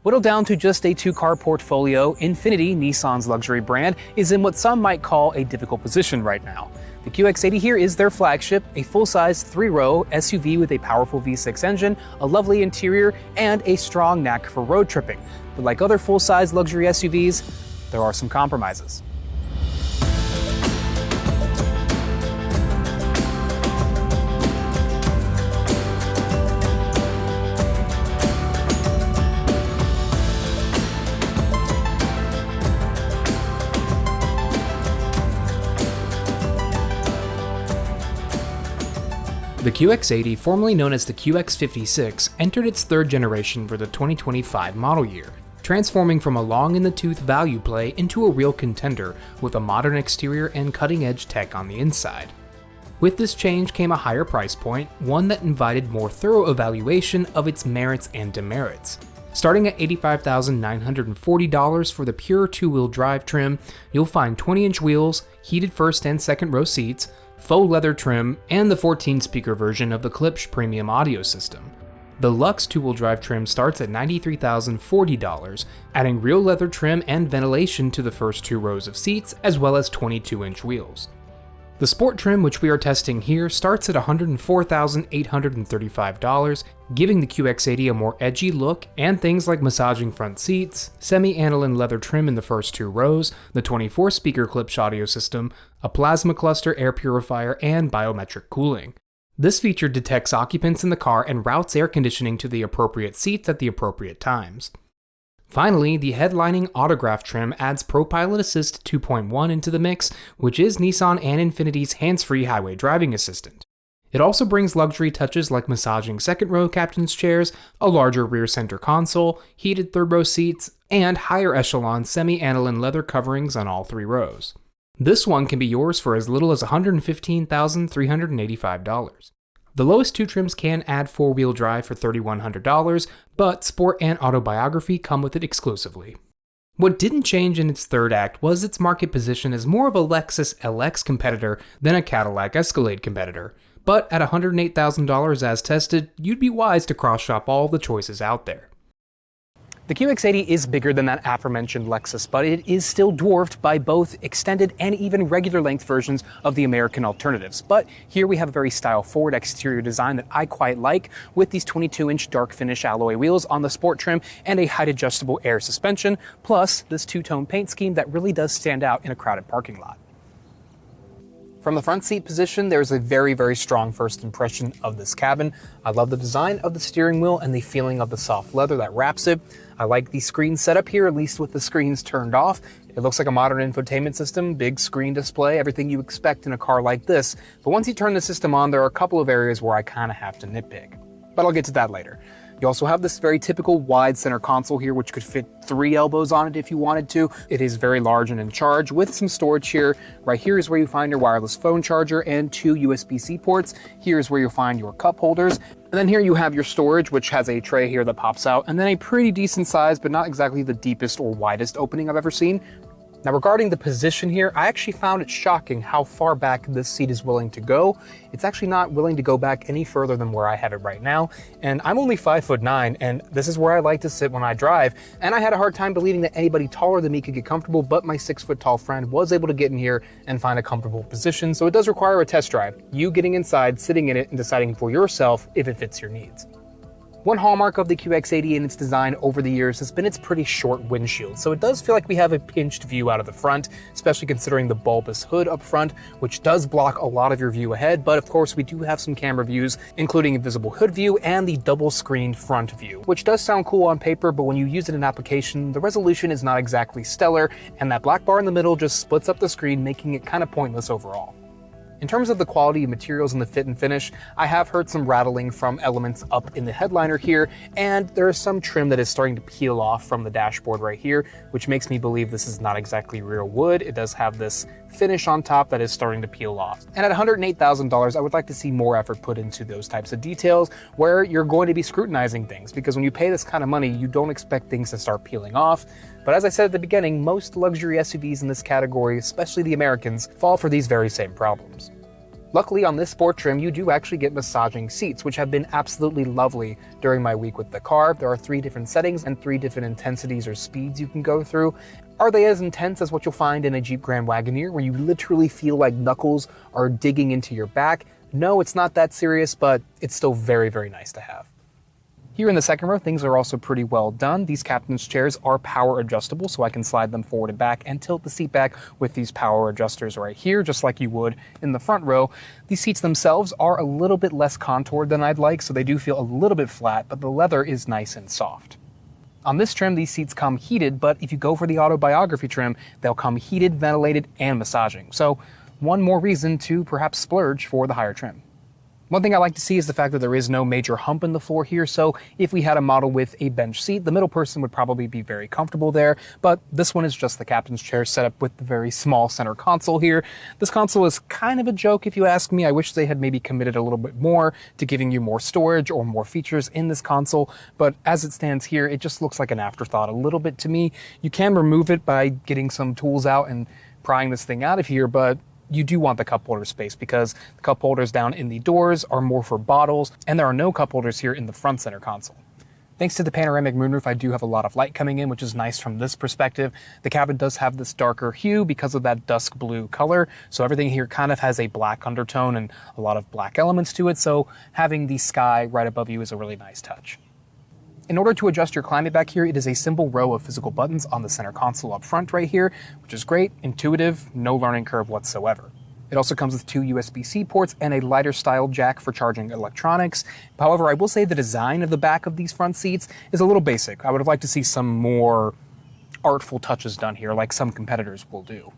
Whittled down to just a two-car portfolio, INFINITI, Nissan's luxury brand, is in what some might call a difficult position right now. The QX80 here is their flagship, a full-size three-row SUV with a powerful V6 engine, a lovely interior, and a strong knack for road tripping. But like other full-size luxury SUVs, there are some compromises. The QX80, formerly known as the QX56, entered its third generation for the 2025 model year, transforming from a long-in-the-tooth value play into a real contender with a modern exterior and cutting-edge tech on the inside. With this change came a higher price point, one that invited more thorough evaluation of its merits and demerits. Starting at $85,940 for the pure two-wheel drive trim, you'll find 20-inch wheels, heated first and second row seats, faux leather trim, and the 14-speaker version of the Klipsch premium audio system. The Luxe two-wheel drive trim starts at $93,040, adding real leather trim and ventilation to the first two rows of seats, as well as 22-inch wheels. The Sport trim, which we are testing here, starts at $104,835, giving the QX80 a more edgy look, and things like massaging front seats, semi-aniline leather trim in the first two rows, the 24-speaker Klipsch audio system, a plasma cluster air purifier, and biometric cooling. This feature detects occupants in the car and routes air conditioning to the appropriate seats at the appropriate times. Finally, the headlining Autograph trim adds ProPilot Assist 2.1 into the mix, which is Nissan and INFINITI's hands-free highway driving assistant. It also brings luxury touches like massaging second-row captain's chairs, a larger rear center console, heated third-row seats, and higher echelon semi-aniline leather coverings on all three rows. This one can be yours for as little as $115,385. The lowest two trims can add four-wheel drive for $3,100, but Sport and Autobiography come with it exclusively. What didn't change in its third act was its market position as more of a Lexus LX competitor than a Cadillac Escalade competitor, but at $108,000 as tested, you'd be wise to cross-shop all the choices out there. The QX80 is bigger than that aforementioned Lexus, but it is still dwarfed by both extended and even regular length versions of the American alternatives. But here we have a very style-forward exterior design that I quite like, with these 22-inch dark finish alloy wheels on the Sport trim and a height-adjustable air suspension, plus this two-tone paint scheme that really does stand out in a crowded parking lot. From the front seat position, there's a very, very strong first impression of this cabin. I love the design of the steering wheel and the feeling of the soft leather that wraps it. I like the screen setup here, at least with the screens turned off. It looks like a modern infotainment system, big screen display, everything you expect in a car like this. But once you turn the system on, there are a couple of areas where I kind of have to nitpick. But I'll get to that later. You also have this very typical wide center console here, which could fit 3 elbows on it if you wanted to. It is very large and in charge with some storage here. Right here is where you find your wireless phone charger and 2 USB-C ports. Here is where you'll find your cup holders. And then here you have your storage, which has a tray here that pops out, and then a pretty decent size, but not exactly the deepest or widest opening I've ever seen. Now regarding the position here, I actually found it shocking how far back this seat is willing to go. It's actually not willing to go back any further than where I have it right now, and I'm only 5'9", and this is where I like to sit when I drive, and I had a hard time believing that anybody taller than me could get comfortable, but my 6-foot-tall friend was able to get in here and find a comfortable position, so it does require a test drive, you getting inside, sitting in it, and deciding for yourself if it fits your needs. One hallmark of the QX80 and its design over the years has been its pretty short windshield, so it does feel like we have a pinched view out of the front, especially considering the bulbous hood up front, which does block a lot of your view ahead, but of course we do have some camera views, including a visible hood view and the double-screened front view, which does sound cool on paper, but when you use it in application, the resolution is not exactly stellar, and that black bar in the middle just splits up the screen, making it kind of pointless overall. In terms of the quality of materials and the fit and finish, I have heard some rattling from elements up in the headliner here, and there is some trim that is starting to peel off from the dashboard right here, which makes me believe this is not exactly real wood. It does have this finish on top that is starting to peel off. And at $108,000, I would like to see more effort put into those types of details where you're going to be scrutinizing things, because when you pay this kind of money, you don't expect things to start peeling off. But as I said at the beginning, most luxury SUVs in this category, especially the Americans, fall for these very same problems. Luckily on this sport trim, you do actually get massaging seats, which have been absolutely lovely during my week with the car. There are 3 different settings and 3 different intensities or speeds you can go through. Are they as intense as what you'll find in a Jeep Grand Wagoneer, where you literally feel like knuckles are digging into your back? No, it's not that serious, but it's still very, very nice to have. Here in the second row, things are also pretty well done. These captain's chairs are power adjustable, so I can slide them forward and back and tilt the seat back with these power adjusters right here, just like you would in the front row. These seats themselves are a little bit less contoured than I'd like, so they do feel a little bit flat, but the leather is nice and soft. On this trim, these seats come heated, but if you go for the autobiography trim, they'll come heated, ventilated, and massaging. So one more reason to perhaps splurge for the higher trim. One thing I like to see is the fact that there is no major hump in the floor here, so if we had a model with a bench seat, the middle person would probably be very comfortable there, but this one is just the captain's chair set up with the very small center console here. This console is kind of a joke if you ask me. I wish they had maybe committed a little bit more to giving you more storage or more features in this console, but as it stands here, it just looks like an afterthought a little bit to me. You can remove it by getting some tools out and prying this thing out of here, but you do want the cup holder space because the cup holders down in the doors are more for bottles, and there are no cup holders here in the front center console. Thanks to the panoramic moonroof, I do have a lot of light coming in, which is nice from this perspective. The cabin does have this darker hue because of that dusk blue color, so everything here kind of has a black undertone and a lot of black elements to it, so having the sky right above you is a really nice touch. In order to adjust your climate back here, it is a simple row of physical buttons on the center console up front right here, which is great, intuitive, no learning curve whatsoever. It also comes with 2 USB-C ports and a lighter style jack for charging electronics. However, I will say the design of the back of these front seats is a little basic. I would have liked to see some more artful touches done here, like some competitors will do.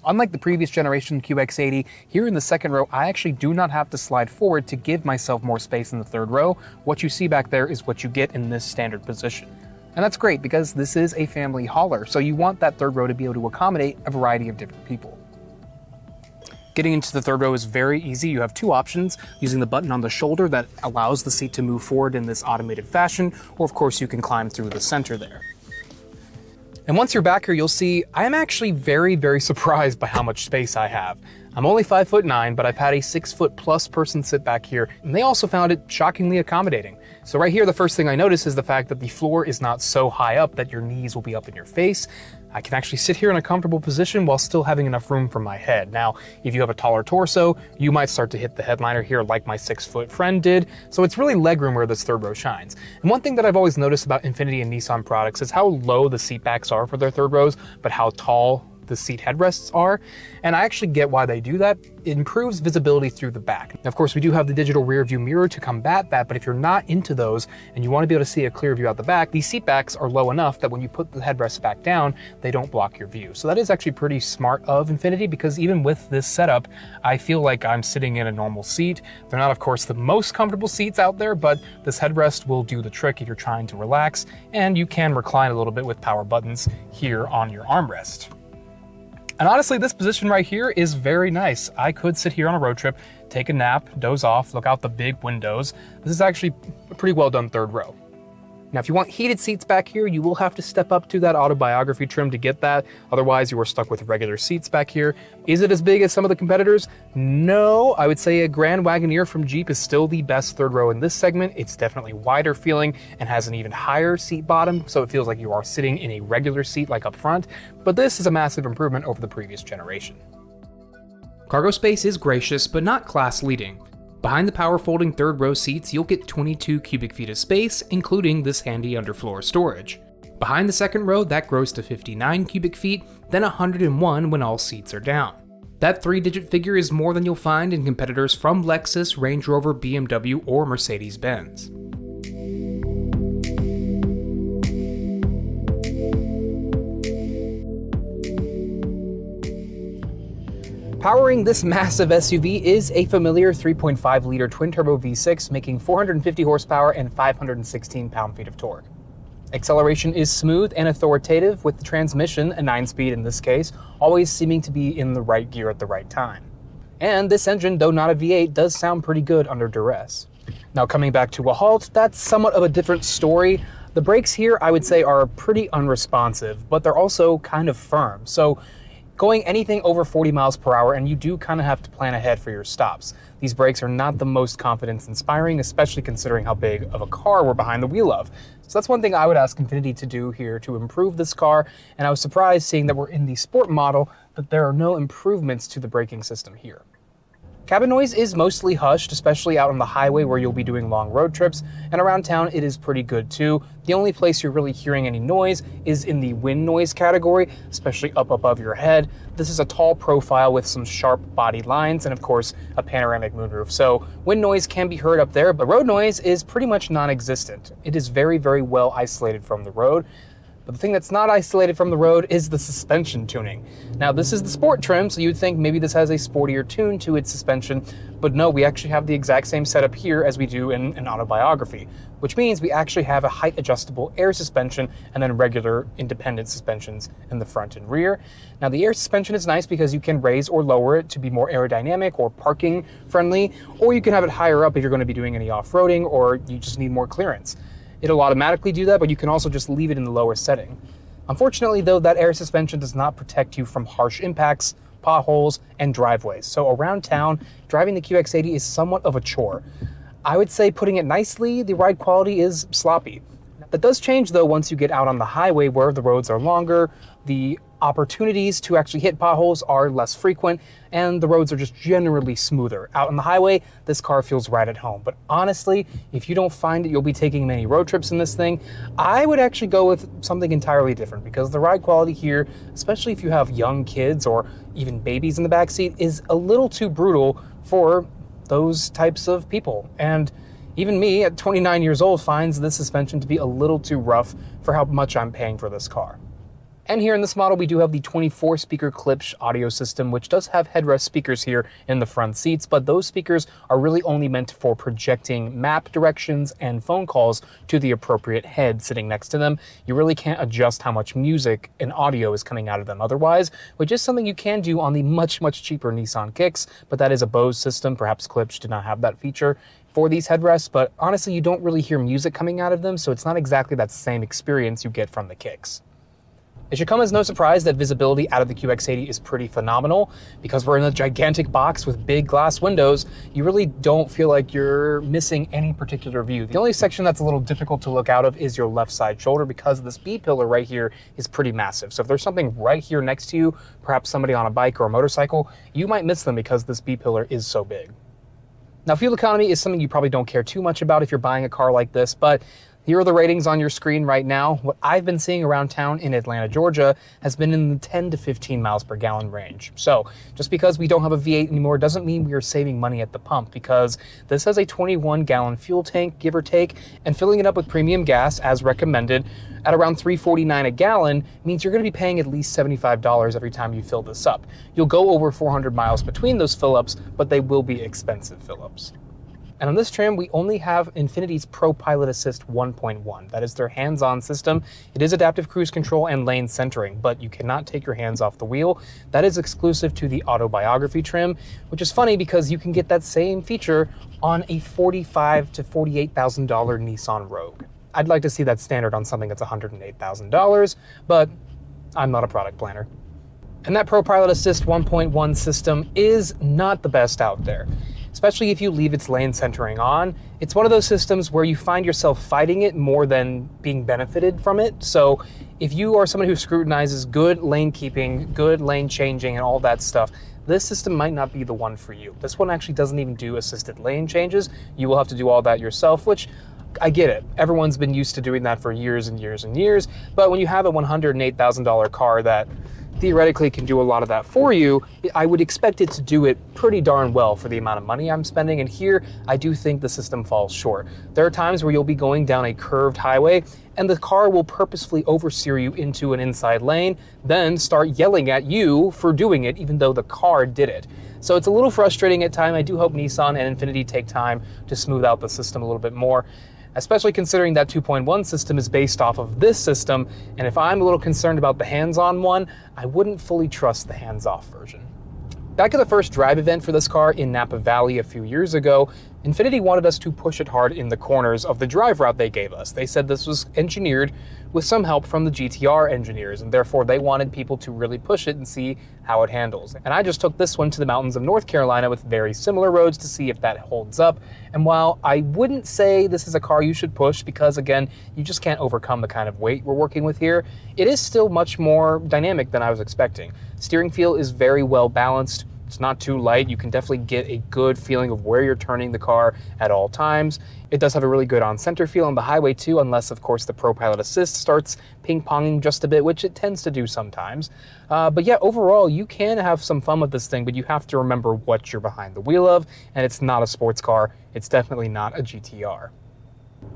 Unlike the previous generation QX80, here in the second row, I actually do not have to slide forward to give myself more space in the third row. What you see back there is what you get in this standard position. And that's great because this is a family hauler, so you want that third row to be able to accommodate a variety of different people. Getting into the third row is very easy. You have 2 options, using the button on the shoulder that allows the seat to move forward in this automated fashion, or of course you can climb through the center there. And once you're back here, you'll see I am actually very, very surprised by how much space I have. I'm only 5'9", but I've had a 6-foot+ person sit back here, and they also found it shockingly accommodating. So right here, the first thing I notice is the fact that the floor is not so high up that your knees will be up in your face. I can actually sit here in a comfortable position while still having enough room for my head. Now, if you have a taller torso, you might start to hit the headliner here like my 6-foot friend did, so it's really legroom where this third row shines. And one thing that I've always noticed about Infiniti and Nissan products is how low the seat backs are for their third rows, but how tall the seat headrests are, and I actually get why they do that. It improves visibility through the back. Now, of course, we do have the digital rear view mirror to combat that, but if you're not into those and you want to be able to see a clear view out the back, these seat backs are low enough that when you put the headrests back down, they don't block your view. So that is actually pretty smart of Infiniti, because even with this setup, I feel like I'm sitting in a normal seat. They're not, of course, the most comfortable seats out there, but this headrest will do the trick if you're trying to relax, and you can recline a little bit with power buttons here on your armrest. And honestly, this position right here is very nice. I could sit here on a road trip, take a nap, doze off, look out the big windows. This is actually a pretty well done third row. Now, if you want heated seats back here, you will have to step up to that autobiography trim to get that. Otherwise, you are stuck with regular seats back here. Is it as big as some of the competitors? No, I would say a Grand Wagoneer from Jeep is still the best third row in this segment. It's definitely wider feeling and has an even higher seat bottom, so it feels like you are sitting in a regular seat like up front. But this is a massive improvement over the previous generation. Cargo space is gracious, but not class-leading. Behind the power folding third row seats, you'll get 22 cubic feet of space, including this handy underfloor storage. Behind the second row, that grows to 59 cubic feet, then 101 when all seats are down. That 3-digit figure is more than you'll find in competitors from Lexus, Range Rover, BMW, or Mercedes-Benz. Powering this massive SUV is a familiar 3.5-liter twin-turbo V6, making 450 horsepower and 516 pound-feet of torque. Acceleration is smooth and authoritative, with the transmission, a 9-speed in this case, always seeming to be in the right gear at the right time. And this engine, though not a V8, does sound pretty good under duress. Now, coming back to a halt, that's somewhat of a different story. The brakes here, I would say, are pretty unresponsive, but they're also kind of firm. So going anything over 40 miles per hour, and you do kind of have to plan ahead for your stops. These brakes are not the most confidence-inspiring, especially considering how big of a car we're behind the wheel of. So that's one thing I would ask Infiniti to do here to improve this car, and I was surprised seeing that we're in the Sport model, that there are no improvements to the braking system here. Cabin noise is mostly hushed, especially out on the highway where you'll be doing long road trips, and around town it is pretty good too. The only place you're really hearing any noise is in the wind noise category, especially up above your head. This is a tall profile with some sharp body lines and of course a panoramic moonroof, so wind noise can be heard up there, but road noise is pretty much non-existent. It is very, very well isolated from the road. But the thing that's not isolated from the road is the suspension tuning. Now this is the Sport trim, so you'd think maybe this has a sportier tune to its suspension, but no, we actually have the exact same setup here as we do in an autobiography, which means we actually have a height adjustable air suspension and then regular independent suspensions in the front and rear. Now the air suspension is nice because you can raise or lower it to be more aerodynamic or parking friendly, or you can have it higher up if you're going to be doing any off-roading or you just need more clearance. It'll automatically do that, but you can also just leave it in the lower setting. Unfortunately though, that air suspension does not protect you from harsh impacts, potholes, and driveways. So around town, driving the QX80 is somewhat of a chore. I would say, putting it nicely, the ride quality is sloppy. That does change though once you get out on the highway where the roads are longer, the opportunities to actually hit potholes are less frequent, and the roads are just generally smoother. Out on the highway, this car feels right at home. But honestly, if you don't find that you'll be taking many road trips in this thing, I would actually go with something entirely different, because the ride quality here, especially if you have young kids or even babies in the backseat, is a little too brutal for those types of people. And even me at 29 years old finds this suspension to be a little too rough for how much I'm paying for this car. And here in this model, we do have the 24 speaker Klipsch audio system, which does have headrest speakers here in the front seats, but those speakers are really only meant for projecting map directions and phone calls to the appropriate head sitting next to them. You really can't adjust how much music and audio is coming out of them otherwise, which is something you can do on the much, much cheaper Nissan Kicks, but that is a Bose system. Perhaps Klipsch did not have that feature for these headrests, but honestly, you don't really hear music coming out of them, so it's not exactly that same experience you get from the Kicks. It should come as no surprise that visibility out of the QX80 is pretty phenomenal. Because we're in a gigantic box with big glass windows, you really don't feel like you're missing any particular view. The only section that's a little difficult to look out of is your left side shoulder, because this B-pillar right here is pretty massive. So if there's something right here next to you, perhaps somebody on a bike or a motorcycle, you might miss them because this B-pillar is so big. Now, fuel economy is something you probably don't care too much about if you're buying a car like this, but here are the ratings on your screen right now. What I've been seeing around town in Atlanta, Georgia, has been in the 10 to 15 miles per gallon range. So just because we don't have a V8 anymore doesn't mean we are saving money at the pump, because this has a 21-gallon fuel tank, give or take, and filling it up with premium gas, as recommended, at around $3.49 a gallon means you're going to be paying at least $75 every time you fill this up. You'll go over 400 miles between those fill-ups, but they will be expensive fill-ups. And on this trim, we only have Infiniti's Pro Pilot Assist 1.1. That is their hands-on system. It is adaptive cruise control and lane centering, but you cannot take your hands off the wheel. That is exclusive to the autobiography trim, which is funny because you can get that same feature on a $45,000 to $48,000 Nissan Rogue. I'd like to see that standard on something that's $108,000, but I'm not a product planner. And that Pro Pilot Assist 1.1 system is not the best out there, especially if you leave its lane centering on. It's one of those systems where you find yourself fighting it more than being benefited from it. So if you are someone who scrutinizes good lane keeping, good lane changing, and all that stuff, this system might not be the one for you. This one actually doesn't even do assisted lane changes. You will have to do all that yourself, which I get it. Everyone's been used to doing that for years and years and years. But when you have a $108,000 car that theoretically can do a lot of that for you, I would expect it to do it pretty darn well for the amount of money I'm spending, and here I do think the system falls short. There are times where you'll be going down a curved highway and the car will purposefully oversteer you into an inside lane, then start yelling at you for doing it even though the car did it. So it's a little frustrating at times. I do hope Nissan and Infiniti take time to smooth out the system a little bit more, especially considering that 2.1 system is based off of this system, and if I'm a little concerned about the hands-on one, I wouldn't fully trust the hands-off version. Back at the first drive event for this car in Napa Valley a few years ago, Infiniti wanted us to push it hard in the corners of the drive route they gave us. They said this was engineered with some help from the GTR engineers, and therefore they wanted people to really push it and see how it handles. And I just took this one to the mountains of North Carolina with very similar roads to see if that holds up. And while I wouldn't say this is a car you should push because, again, you just can't overcome the kind of weight we're working with here, it is still much more dynamic than I was expecting. Steering feel is very well balanced. It's not too light. You can definitely get a good feeling of where you're turning the car at all times. It does have a really good on-center feel on the highway too, unless of course the ProPilot Assist starts ping-ponging just a bit, which it tends to do sometimes. But yeah, overall, you can have some fun with this thing, but you have to remember what you're behind the wheel of, and it's not a sports car. It's definitely not a GTR.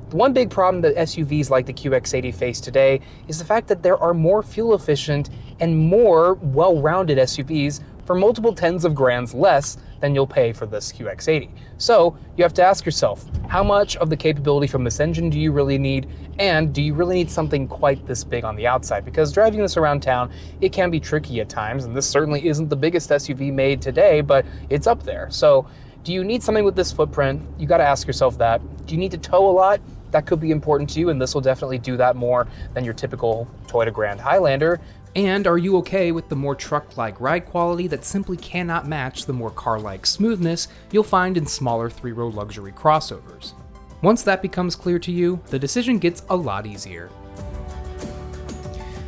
The one big problem that SUVs like the QX80 face today is the fact that there are more fuel efficient and more well-rounded SUVs for multiple tens of grands less than you'll pay for this QX80. So you have to ask yourself, how much of the capability from this engine do you really need? And do you really need something quite this big on the outside? Because driving this around town, it can be tricky at times, and this certainly isn't the biggest SUV made today, but it's up there. So do you need something with this footprint? You gotta ask yourself that. Do you need to tow a lot? That could be important to you, and this will definitely do that more than your typical Toyota Grand Highlander. And are you okay with the more truck-like ride quality that simply cannot match the more car-like smoothness you'll find in smaller 3-row luxury crossovers? Once that becomes clear to you, the decision gets a lot easier.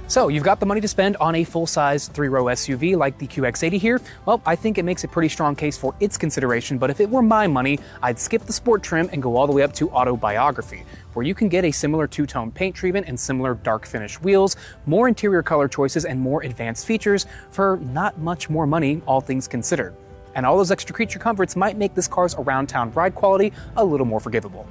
So you've got the money to spend on a full-size 3-row SUV like the QX80 here. Well, I think it makes a pretty strong case for its consideration, but if it were my money, I'd skip the sport trim and go all the way up to Autobiography, where you can get a similar two-tone paint treatment and similar dark finish wheels, more interior color choices, and more advanced features for not much more money, all things considered. And all those extra creature comforts might make this car's around-town ride quality a little more forgivable.